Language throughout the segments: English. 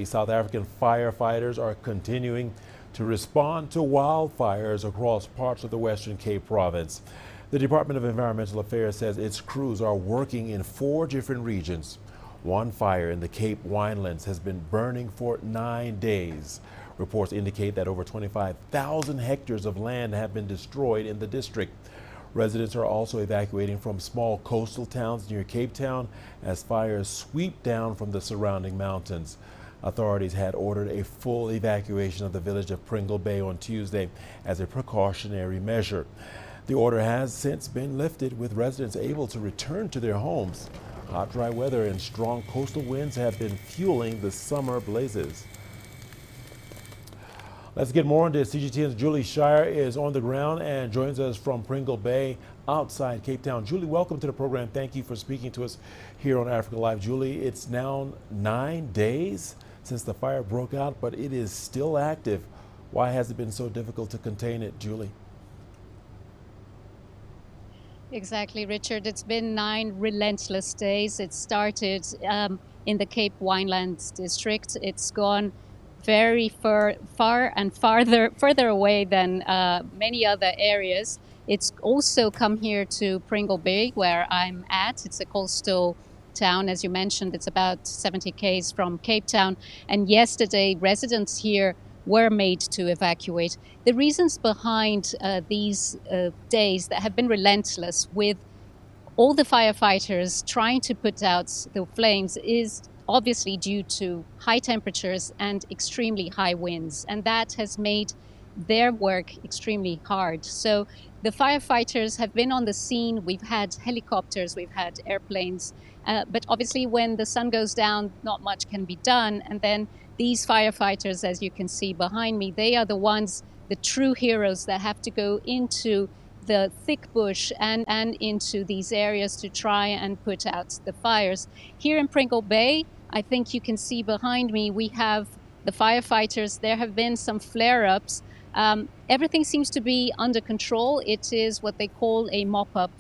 South African firefighters are continuing to respond to wildfires across parts of the Western Cape province. The Department of Environmental Affairs says its crews are working in 4 different regions. One fire in the Cape Winelands has been burning for 9 days. Reports indicate that over 25,000 hectares of land have been destroyed in the district. Residents are also evacuating from small coastal towns near Cape Town as fires sweep down from the surrounding mountains. Authorities had ordered a full evacuation of the village of Pringle Bay on Tuesday as a precautionary measure. The order has since been lifted, with residents able to return to their homes. Hot, dry weather and strong coastal winds have been fueling the summer blazes. Let's get more into it. CGTN's Julie Shire is on the ground and joins us from Pringle Bay outside Cape Town. Julie, welcome to the program. Thank you for speaking to us here on Africa Live. Julie, it's now 9 days since the fire broke out, but it is still active. Why has it been so difficult to contain it, Julie? Exactly, Richard. It's been 9 relentless days. It started in the Cape Winelands district. It's gone very far and further away than many other areas. It's also come here to Pringle Bay, where I'm at. It's a coastal town, as you mentioned. It's about 70 km from Cape Town. And yesterday, residents here were made to evacuate. The reasons behind these days that have been relentless, with all the firefighters trying to put out the flames, is obviously due to high temperatures and extremely high winds. And that has made their work extremely hard. So the firefighters have been on the scene. We've had helicopters, we've had airplanes, but obviously when the sun goes down, not much can be done. And then these firefighters, as you can see behind me, they are the ones, the true heroes, that have to go into the thick bush and into these areas to try and put out the fires. Here in Pringle Bay, I think you can see behind me, we have the firefighters. There have been some flare-ups. Everything seems to be under control. It is what they call a mop-up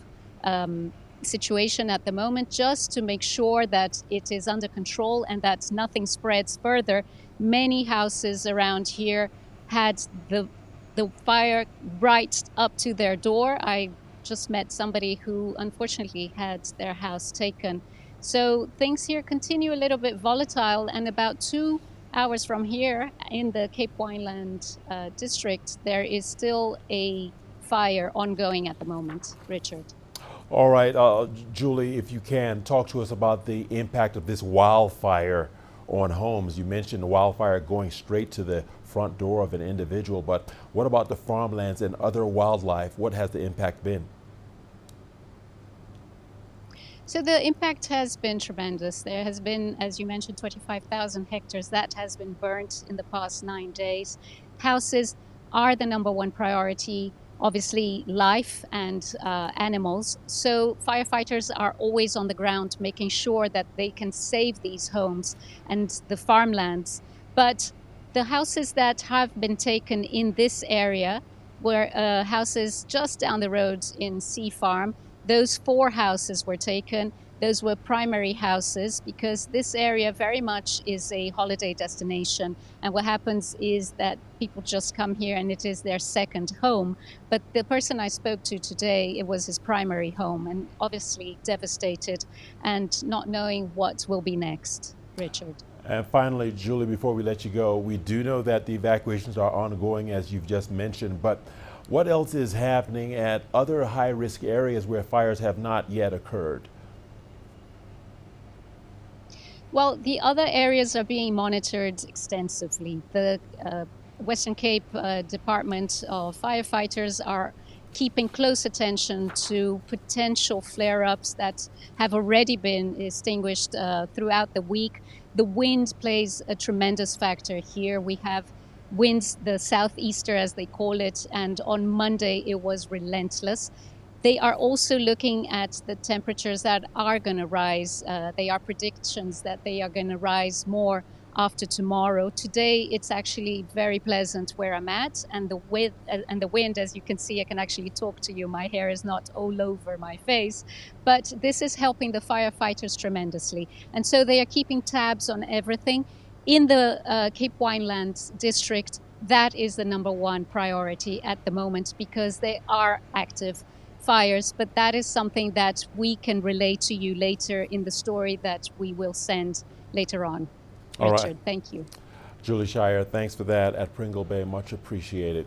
situation at the moment, just to make sure that it is under control and that nothing spreads further. Many houses around here had the fire right up to their door. I just met somebody who unfortunately had their house taken. So things here continue a little bit volatile, and about 2 hours from here in the Cape Wineland district, there is still a fire ongoing at the moment, Richard. All right, Julie, if you can, talk to us about the impact of this wildfire on homes. You mentioned the wildfire going straight to the front door of an individual, but what about the farmlands and other wildlife? What has the impact been? So the impact has been tremendous. There has been, as you mentioned, 25,000 hectares that has been burnt in the past 9 days. Houses are the #1 priority, obviously life and animals. So firefighters are always on the ground, making sure that they can save these homes and the farmlands. But the houses that have been taken in this area were houses just down the road in Sea Farm. Those 4 houses were taken. Those were primary houses because this area very much is a holiday destination. And what happens is that people just come here and it is their second home. But the person I spoke to today, it was his primary home, and obviously devastated and not knowing what will be next. Richard. And finally, Julie, before we let you go, we do know that the evacuations are ongoing, as you've just mentioned, but what else is happening at other high-risk areas where fires have not yet occurred? Well, the other areas are being monitored extensively. The Western Cape Department of Firefighters are keeping close attention to potential flare-ups that have already been extinguished throughout the week. The wind plays a tremendous factor here. We have winds, the southeaster as they call it, and on Monday it was relentless. They are also looking at the temperatures that are going to rise. They are predictions that they are going to rise more after tomorrow. Today it's actually very pleasant where I'm at, and the wind, as you can see, I can actually talk to you. My hair is not all over my face, but this is helping the firefighters tremendously. And so they are keeping tabs on everything. in the Cape Winelands district, that is the number one priority at the moment because they are active fires. But that is something that we can relate to you later in the story that we will send later on. All right. Richard, thank you. Julie Shire, thanks for that at Pringle Bay. Much appreciated.